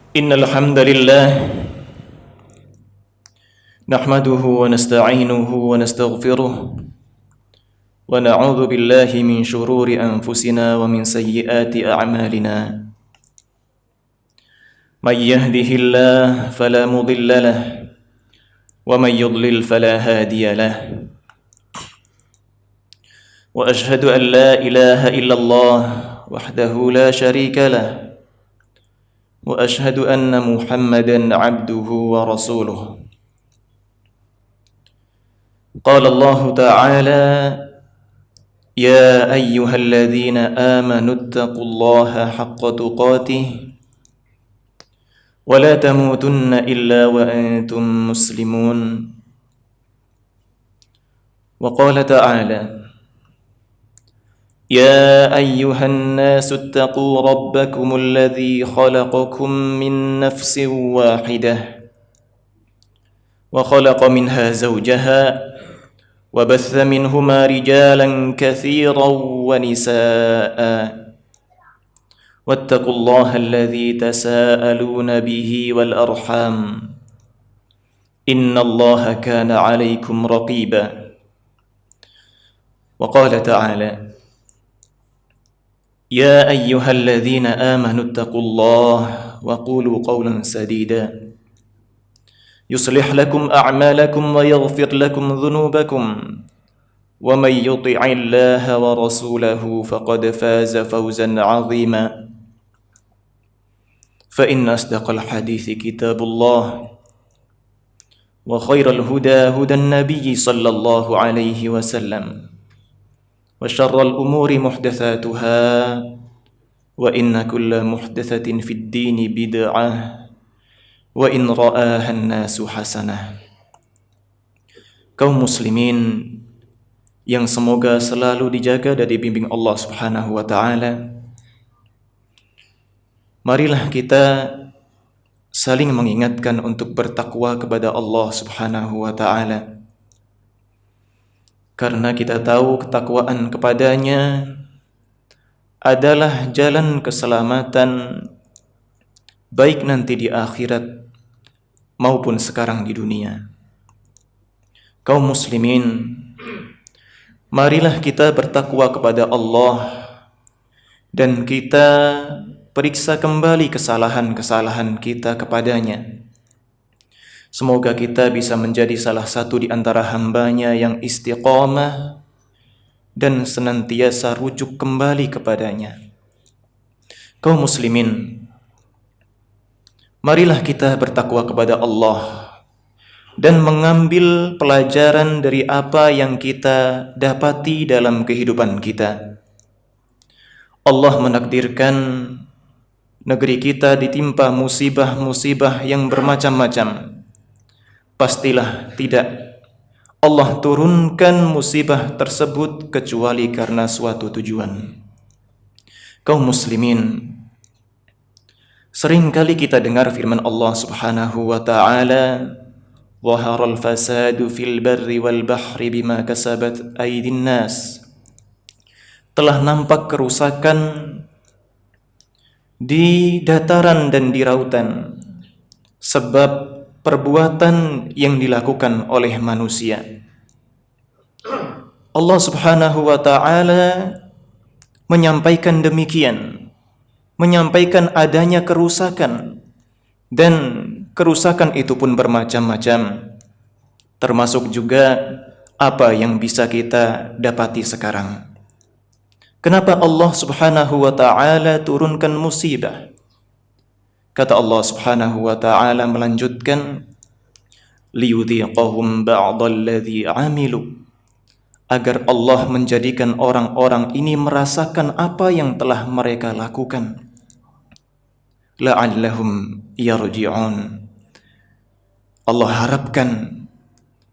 Innal hamdalillah nahmaduhu wa nasta'inuhu wa nastaghfiruh wa na'udzu billahi min shururi anfusina wa min sayyiati a'malina. May yahdihillahu fala mudilla lahu wa may yudlil fala hadiya lahu. Wa ashhadu an la ilaha illallah wahdahu la sharika lahu wa ashhadu anna Muhammadan 'abduhu wa rasuluh. Qala Allah ta'ala ya ayyuhalladzina amanu ittaqullaha haqqa tuqatih wa la tamutunna illa wa antum muslimun. Wa qala ta'ala يا أيها الناس اتقوا ربكم الذي خلقكم من نفس واحدة وخلق منها زوجها وبث منهما رجالا كثيرا ونساء واتقوا الله الذي تساءلون به والأرحام إن الله كان عليكم رقيبا. وقال تعالى يا أيها الذين آمنوا اتقوا الله وقولوا قولا سديدا يصلح لكم أعمالكم ويغفر لكم ذنوبكم ومن يطع الله ورسوله فقد فاز فوزا عظيما. فإن أصدق الحديث كتاب الله وخير الهدى هدى النبي صلى الله عليه وسلم وشر الأمور محدثاتها وإن كل محدثة في الدين بدعة وإن رآها الناس حسنة. Kaum muslimin yang semoga selalu dijaga dari bimbing Allah Subhanahu wa taala, marilah kita saling mengingatkan untuk bertakwa kepada Allah Subhanahu wa taala. Karena kita tahu ketakwaan kepadanya adalah jalan keselamatan baik nanti di akhirat maupun sekarang di dunia. Kaum muslimin, marilah kita bertakwa kepada Allah dan kita periksa kembali kesalahan-kesalahan kita kepadanya. Semoga kita bisa menjadi salah satu di antara hamba-Nya yang istiqamah dan senantiasa rujuk kembali kepadanya. Kaum muslimin, marilah kita bertakwa kepada Allah dan mengambil pelajaran dari apa yang kita dapati dalam kehidupan kita. Allah menakdirkan negeri kita ditimpa musibah-musibah yang bermacam-macam. Pastilah tidak Allah turunkan musibah tersebut kecuali karena suatu tujuan. Kaum muslimin, seringkali kita dengar firman Allah Subhanahu wa taala, "Dhaharal fasadu fil barri wal bahri bima kasabat aydin nas." Telah nampak kerusakan di dataran dan di lautan sebab perbuatan yang dilakukan oleh manusia. Allah Subhanahu wa taala menyampaikan demikian, menyampaikan adanya kerusakan, dan kerusakan itu pun bermacam-macam, termasuk juga apa yang bisa kita dapati sekarang. Kenapa Allah Subhanahu wa taala turunkan musibah? Kata Allah Subhanahu wa taala melanjutkan, liyudhiqahum ba'dalladzi 'amilu, agar Allah menjadikan orang-orang ini merasakan apa yang telah mereka lakukan. La'allahum yarji'un. Allah harapkan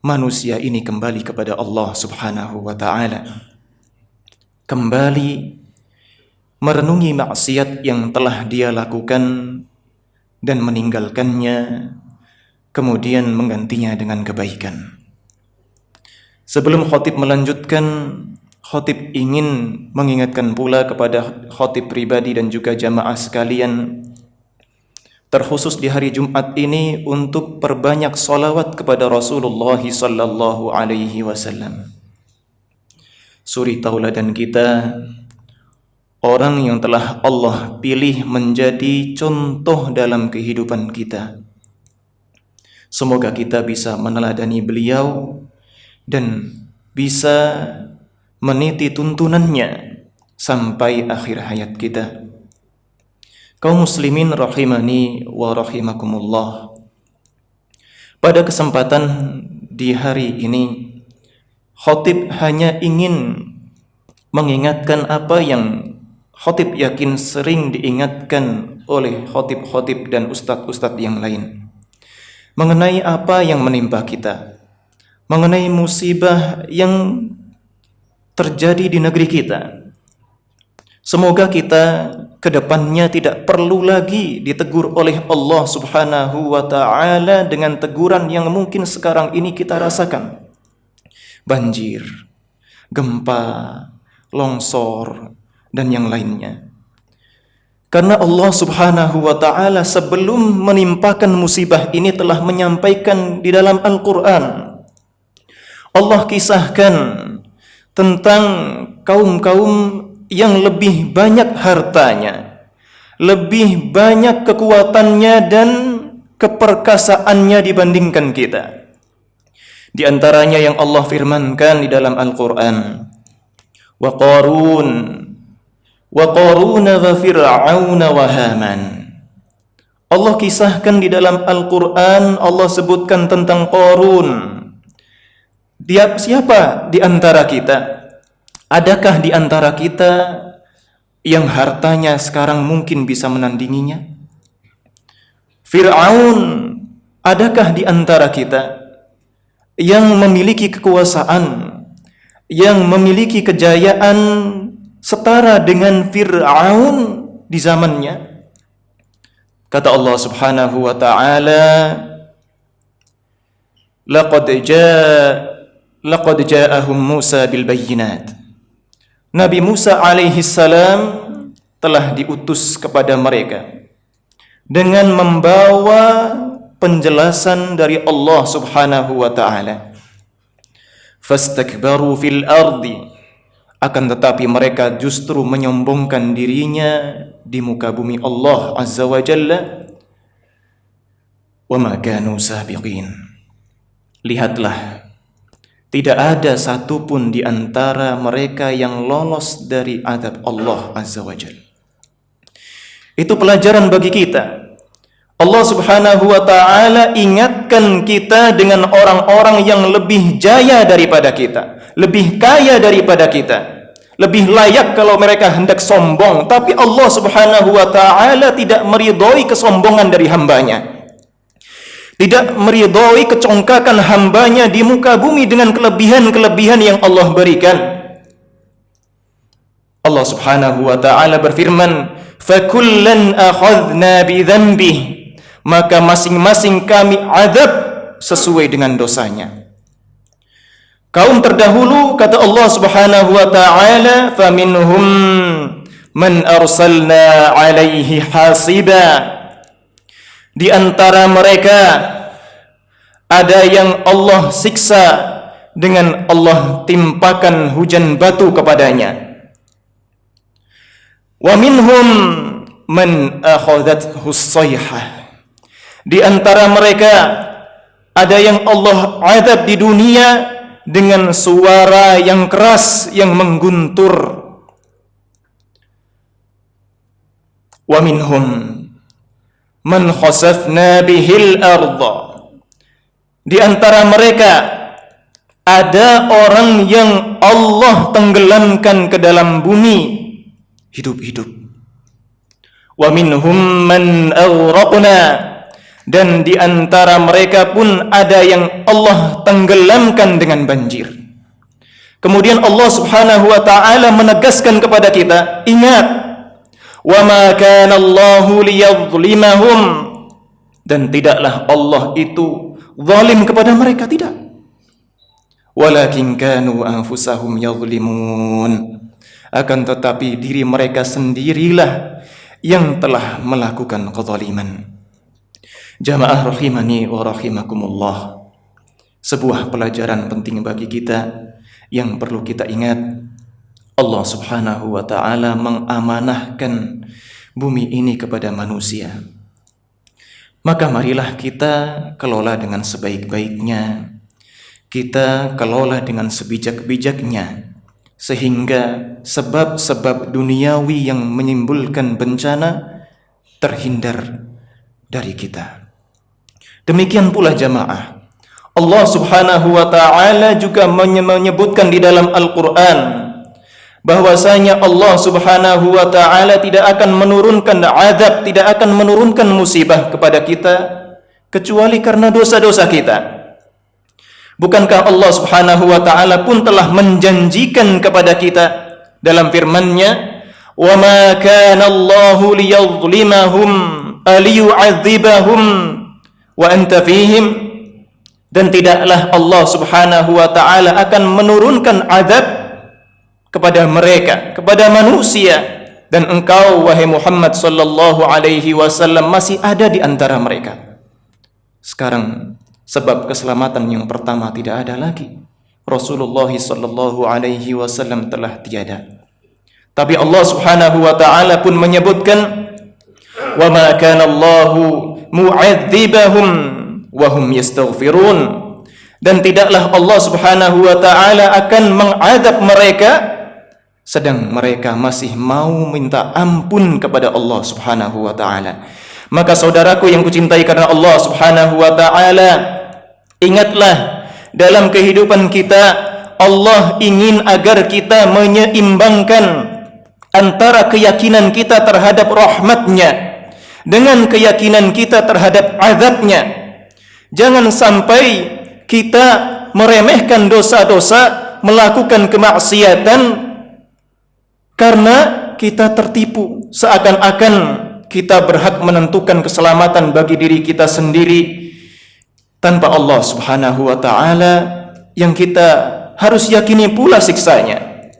manusia ini kembali kepada Allah Subhanahu wa taala. Kembali merenungi maksiat yang telah dia lakukan dan meninggalkannya, kemudian menggantinya dengan kebaikan. Sebelum khatib melanjutkan, khatib ingin mengingatkan pula kepada khatib pribadi dan juga jamaah sekalian terkhusus di hari Jumat ini untuk perbanyak salawat kepada Rasulullah sallallahu alaihi wasallam. Suri tauladan kita, orang yang telah Allah pilih menjadi contoh dalam kehidupan kita. Semoga kita bisa meneladani beliau dan bisa meniti tuntunannya sampai akhir hayat kita. Kaum muslimin rahimani wa rahimakumullah. Pada kesempatan di hari ini, khatib hanya ingin mengingatkan apa yang khatib yakin sering diingatkan oleh khatib-khatib dan ustadz-ustadz yang lain, mengenai apa yang menimpa kita, mengenai musibah yang terjadi di negeri kita. Semoga kita kedepannya tidak perlu lagi ditegur oleh Allah subhanahu wa ta'ala dengan teguran yang mungkin sekarang ini kita rasakan. Banjir, gempa, longsor, dan yang lainnya. Karena Allah subhanahu wa ta'ala sebelum menimpakan musibah ini telah menyampaikan di dalam Al-Quran. Allah kisahkan tentang kaum-kaum yang lebih banyak hartanya, lebih banyak kekuatannya dan keperkasaannya dibandingkan kita. Di antaranya yang Allah firmankan di dalam Al-Quran, wa Qarun wa Fir'aun wa Haman. Allah kisahkan di dalam Al-Quran, Allah sebutkan tentang Qarun. Dia siapa di antara kita? Adakah di antara kita yang hartanya sekarang mungkin bisa menandinginya? Fir'aun, adakah di antara kita yang memiliki kekuasaan, yang memiliki kejayaan setara dengan Fir'aun di zamannya? Kata Allah subhanahu wa ta'ala, laqad ja'ahum Musa bil bayyinat. Nabi Musa alaihi salam telah diutus kepada mereka dengan membawa penjelasan dari Allah subhanahu wa ta'ala. Fastakbaru fil ardi, akan tetapi mereka justru menyombongkan dirinya di muka bumi Allah azza wa jalla. Wa ma kanu sabiqin. Lihatlah, tidak ada satupun di antara mereka yang lolos dari azab Allah azza wa jalla. Itu pelajaran bagi kita. Allah subhanahu wa ta'ala ingatkan kita dengan orang-orang yang lebih jaya daripada kita, lebih kaya daripada kita, lebih layak kalau mereka hendak sombong. Tapi Allah subhanahu wa ta'ala tidak meridhoi kesombongan dari hambanya, tidak meridhoi kecongkakan hambanya di muka bumi dengan kelebihan-kelebihan yang Allah berikan. Allah subhanahu wa ta'ala berfirman, فَكُلًّا أَخَذْنَا بِذَنْبِهِ, maka masing-masing kami azab sesuai dengan dosanya. Kaum terdahulu, kata Allah subhanahu wa ta'ala, فَمِنْهُمْ مَنْ أَرْسَلْنَا عَلَيْهِ حَاسِبًا, di antara mereka ada yang Allah siksa dengan Allah timpakan hujan batu kepadanya. Wa minhum man akhadathu as-sayhah, di antara mereka ada yang Allah azab di dunia dengan suara yang keras yang mengguntur. Wa minhum man khasafna bihil arda, di antara mereka ada orang yang Allah tenggelamkan ke dalam bumi hidup-hidup. Wa minhum man aghraqna, dan di antara mereka pun ada yang Allah tenggelamkan dengan banjir. Kemudian Allah subhanahu wa ta'ala menegaskan kepada kita, ingat, wa ma kana Allahu liyadhlimahum, dan tidaklah Allah itu zalim kepada mereka, tidak. Walakin kanu anfusahum yadhlimun, akan tetapi diri mereka sendirilah yang telah melakukan kezaliman. Jamaah rahimani wa rahimakumullah. Sebuah pelajaran penting bagi kita yang perlu kita ingat. Allah Subhanahu wa ta'ala mengamanahkan bumi ini kepada manusia. Maka marilah kita kelola dengan sebaik-baiknya. Kita kelola dengan sebijak-bijaknya, sehingga sebab-sebab duniawi yang menimbulkan bencana terhindar dari kita. Demikian pula jamaah, Allah Subhanahu wa ta'ala juga menyebutkan di dalam Al-Quran bahwasanya Allah Subhanahu wa ta'ala tidak akan menurunkan azab, tidak akan menurunkan musibah kepada kita kecuali karena dosa-dosa kita. Bukankah Allah Subhanahu wa ta'ala pun telah menjanjikan kepada kita dalam firman-Nya, "Wa ma kana Allahu liyadhlimahum aliyu'adzibahum wa anta fihim." Dan tidaklah Allah Subhanahu wa ta'ala akan menurunkan azab kepada mereka, kepada manusia, dan engkau wahai Muhammad sallallahu alaihi wasallam masih ada di antara mereka. Sekarang sebab keselamatan yang pertama tidak ada lagi. Rasulullah sallallahu alaihi wasallam telah tiada. Tapi Allah Subhanahu wa ta'ala pun menyebutkan, "Wa ma kana Allahu mu'adzibahum wa hum yastaghfirun." Dan tidaklah Allah Subhanahu wa ta'ala akan mengadab mereka sedang mereka masih mau minta ampun kepada Allah Subhanahu wa ta'ala. Maka saudaraku yang kucintai karena Allah Subhanahu wa ta'ala, ingatlah dalam kehidupan kita Allah ingin agar kita menyeimbangkan antara keyakinan kita terhadap rahmat-Nya dengan keyakinan kita terhadap azab-Nya. Jangan sampai kita meremehkan dosa-dosa, melakukan kemaksiatan karena kita tertipu, seakan-akan kita berhak menentukan keselamatan bagi diri kita sendiri tanpa Allah Subhanahu wa ta'ala yang kita harus yakini pula siksanya.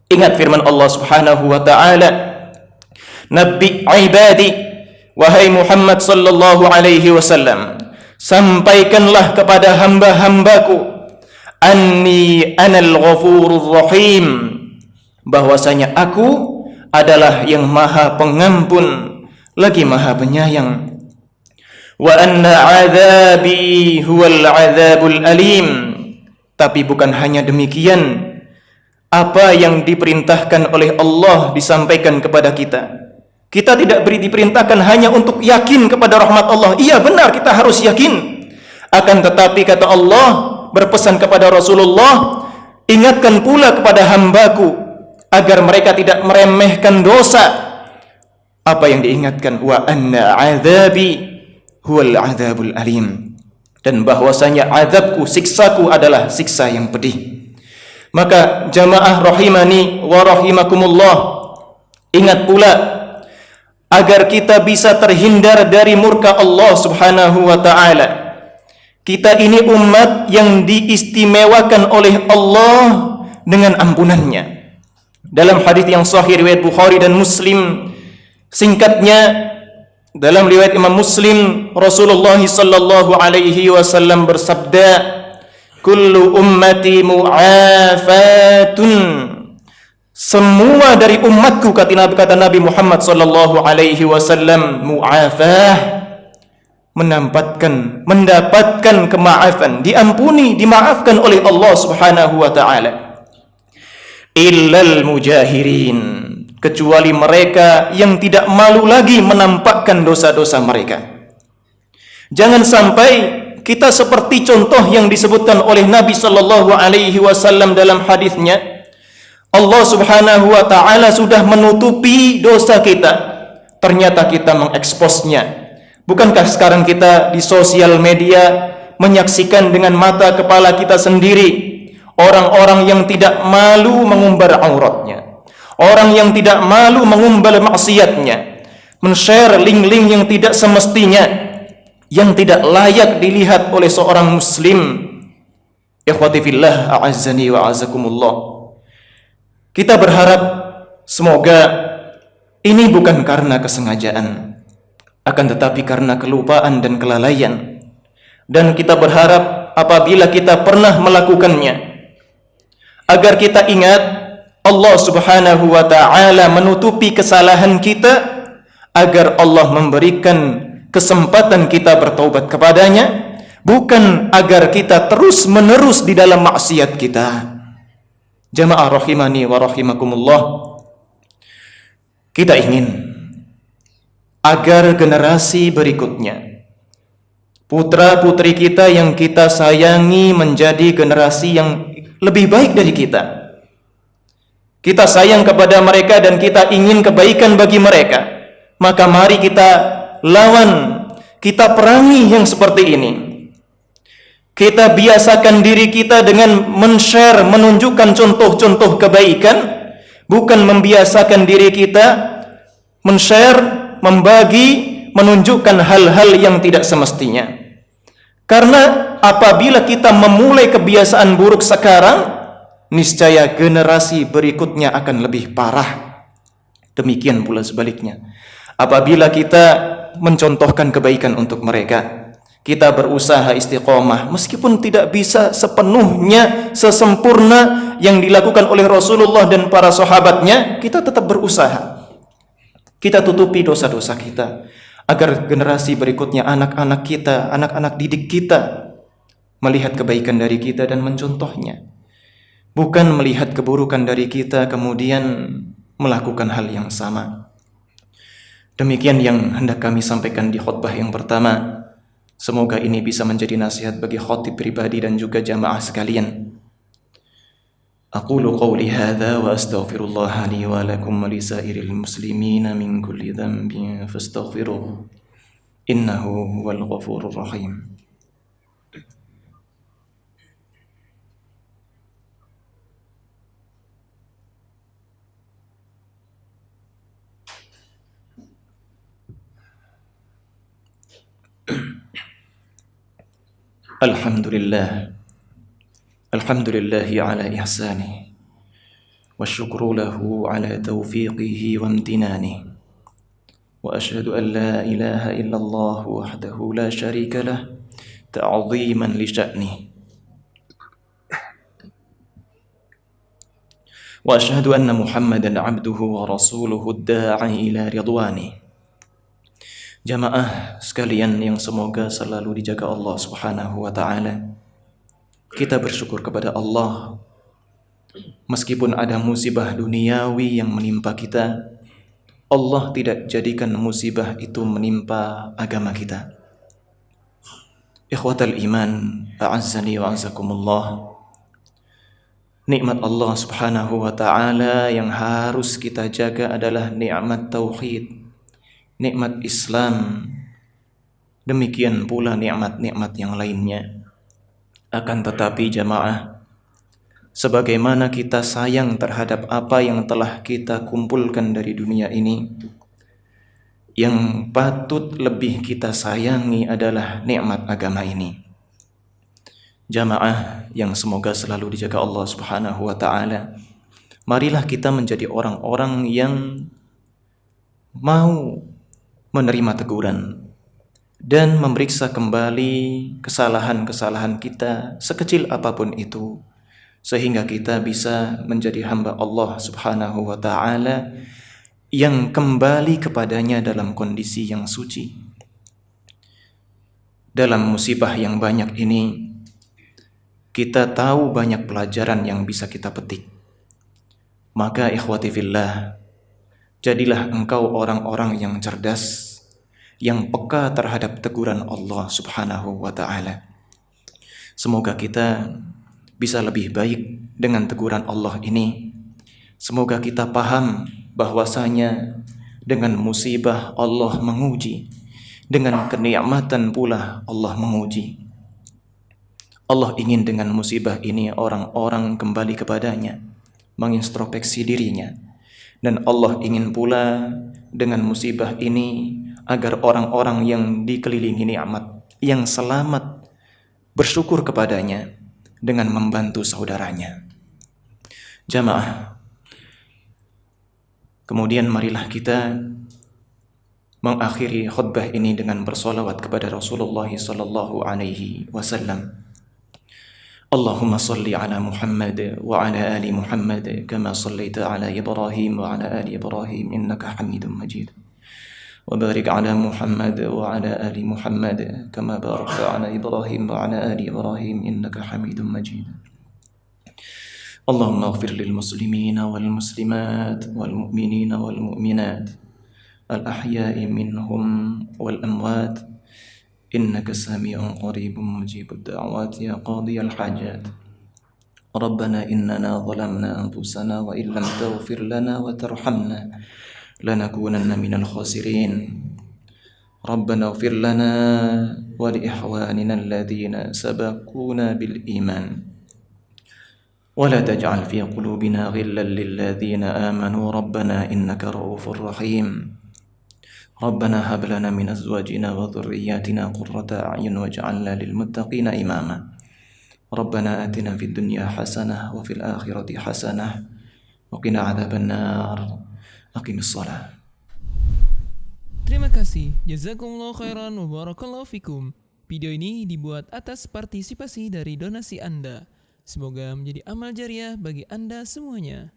Ingat firman Allah Subhanahu wa ta'ala, "Nabbi ibadi," wahai Muhammad sallallahu alaihi wasallam, sampaikanlah kepada hamba-hambaku, "Anni anal ghafurur rahim," bahwasanya aku adalah yang maha pengampun lagi maha penyayang. "Wa anna azabi huwal azabul alim." Tapi bukan hanya demikian, apa yang diperintahkan oleh Allah disampaikan kepada kita. Kita tidak diperintahkan hanya untuk yakin kepada rahmat Allah. Iya benar, kita harus yakin. Akan tetapi kata Allah berpesan kepada Rasulullah, "Ingatkan pula kepada hambaku agar mereka tidak meremehkan dosa." Apa yang diingatkan? "Wa anna azabi huwal azabul alim." Dan bahwasanya azabku, siksaku adalah siksa yang pedih. Maka jamaah rahimani wa rahimakumullah, ingat pula agar kita bisa terhindar dari murka Allah Subhanahu wa ta'ala. Kita ini umat yang diistimewakan oleh Allah dengan ampunannya. Dalam hadis yang sahih riwayat Bukhari dan Muslim, singkatnya dalam riwayat Imam Muslim, Rasulullah sallallahu alaihi wasallam bersabda, "Kullu ummati mu'afatun." Semua dari umatku, kata Nabi Muhammad sallallahu alaihi wasallam, mu'afah, mendapatkan kemaafan, diampuni, dimaafkan oleh Allah Subhanahu wa ta'ala. Illal mujahirin, kecuali mereka yang tidak malu lagi menampakkan dosa-dosa mereka. Jangan sampai kita seperti contoh yang disebutkan oleh Nabi sallallahu alaihi wasallam dalam hadisnya. Allah Subhanahu wa ta'ala sudah menutupi dosa kita, ternyata kita mengeksposnya. Bukankah sekarang kita di sosial media menyaksikan dengan mata kepala kita sendiri orang-orang yang tidak malu mengumbar auratnya, orang yang tidak malu mengumbar maksiatnya, men-share link-link yang tidak semestinya, yang tidak layak dilihat oleh seorang muslim. Ikhwati fillah, a'azzani wa a'azzakumullah. Kita berharap semoga ini bukan karena kesengajaan, Akan tetapi karena kelupaan dan kelalaian, dan kita berharap apabila kita pernah melakukannya, agar kita ingat Allah Subhanahu wa ta'ala menutupi kesalahan kita, agar Allah memberikan kesempatan kita bertaubat kepadanya, bukan agar kita terus menerus di dalam maksiat kita. Jamaah rahimani wa rahimakumullah, kita ingin agar generasi berikutnya, putra-putri kita yang kita sayangi, menjadi generasi yang lebih baik dari kita. Kita sayang kepada mereka dan kita ingin kebaikan bagi mereka. Maka mari kita lawan, kita perangi yang seperti ini. Kita biasakan diri kita dengan men-share, menunjukkan contoh-contoh kebaikan, bukan membiasakan diri kita men-share, membagi, menunjukkan hal-hal yang tidak semestinya. Karena apabila kita memulai kebiasaan buruk sekarang, niscaya generasi berikutnya akan lebih parah. Demikian pula sebaliknya. Apabila kita mencontohkan kebaikan untuk mereka, kita berusaha istiqomah, meskipun tidak bisa sepenuhnya sesempurna yang dilakukan oleh Rasulullah dan para sahabatnya, kita tetap berusaha. Kita tutupi dosa-dosa kita, agar generasi berikutnya, anak-anak kita, anak-anak didik kita, melihat kebaikan dari kita dan mencontohnya. Bukan melihat keburukan dari kita kemudian melakukan hal yang sama. Demikian yang hendak kami sampaikan di khutbah yang pertama. Semoga ini bisa menjadi nasihat bagi khatib pribadi dan juga jamaah sekalian. Aqulu qawli hadza wa astaghfirullah li wa lakum wa li sairil muslimina min kulli dhanbin fastaghfiruhu innahu huwal ghafurur rahim. Alhamdulillahi ala ihsanih wa syukru lahu ala taufiqihi wa amtinani wa ashhadu an la ilaha illallah wahdahu la syarika lah ta'ziman li sya'nih wa ashhadu anna Muhammadan abduhu wa rasuluhu ad-da'i ila ridwanih. Jamaah sekalian yang semoga selalu dijaga Allah Subhanahu wa ta'ala, kita bersyukur kepada Allah meskipun ada musibah duniawi yang menimpa kita, Allah tidak jadikan musibah itu menimpa agama kita. Ikhwatal iman, a'azzani wa a'azzakumullah, nikmat Allah Subhanahu wa ta'ala yang harus kita jaga adalah nikmat tauhid, nikmat Islam, demikian pula nikmat-nikmat yang lainnya. Akan tetapi jamaah, sebagaimana kita sayang terhadap apa yang telah kita kumpulkan dari dunia ini, yang patut lebih kita sayangi adalah nikmat agama ini. Jamaah yang semoga selalu dijaga Allah Subhanahu wa ta'ala, marilah kita menjadi orang-orang yang mau menerima teguran dan memeriksa kembali kesalahan-kesalahan kita sekecil apapun itu, sehingga kita bisa menjadi hamba Allah Subhanahu wa ta'ala yang kembali kepadanya dalam kondisi yang suci. Dalam musibah yang banyak ini, kita tahu banyak pelajaran yang bisa kita petik. Maka ikhwati fillah, jadilah engkau orang-orang yang cerdas, yang peka terhadap teguran Allah Subhanahu wa ta'ala. Semoga kita bisa lebih baik dengan teguran Allah ini. Semoga kita paham bahwasanya dengan musibah Allah menguji, dengan kenikmatan pula Allah menguji. Allah ingin dengan musibah ini orang-orang kembali kepadanya, mengintrospeksi dirinya. Dan Allah ingin pula dengan musibah ini agar orang-orang yang dikelilingi nikmat, yang selamat, bersyukur kepadanya dengan membantu saudaranya. Jamaah, kemudian marilah kita mengakhiri khutbah ini dengan bersolawat kepada Rasulullah sallallahu alaihi wasallam. Allahumma salli ala Muhammad wa ala ali Muhammad kama sallaita ala Ibrahim wa ala ali Ibrahim innaka Hamidum Majid. Wa barik ala Muhammad wa ala ali Muhammad kama barakta ala Ibrahim wa ala ali Ibrahim innaka Hamidum Majid. اللهم اغفر للمسلمين والمسلمات والمؤمنين والمؤمنات الأحياء منهم والأموات إنك سميع قريب مجيب الدعوات يا قاضي الحاجات. ربنا إننا ظلمنا أنفسنا وإن لم تغفر لنا وترحمنا لنكونن من الخاسرين. ربنا اغفر لنا ولإخواننا الذين سبقونا بالإيمان ولا تجعل في قلوبنا غلا للذين آمنوا ربنا إنك رؤوف رحيم. ربنا هب لنا من أزواجنا وذرياتنا قرة أعين واجعلنا للمتقين إماما. ربنا آتنا في الدنيا حسنة وفي الآخرة حسنة وقنا عذاب النار. أقم الصلاة. Terima kasih. Jazakumullah khairan wa barakallahu fikum. Video ini dibuat atas partisipasi dari donasi Anda. Semoga menjadi amal jariah bagi Anda semuanya.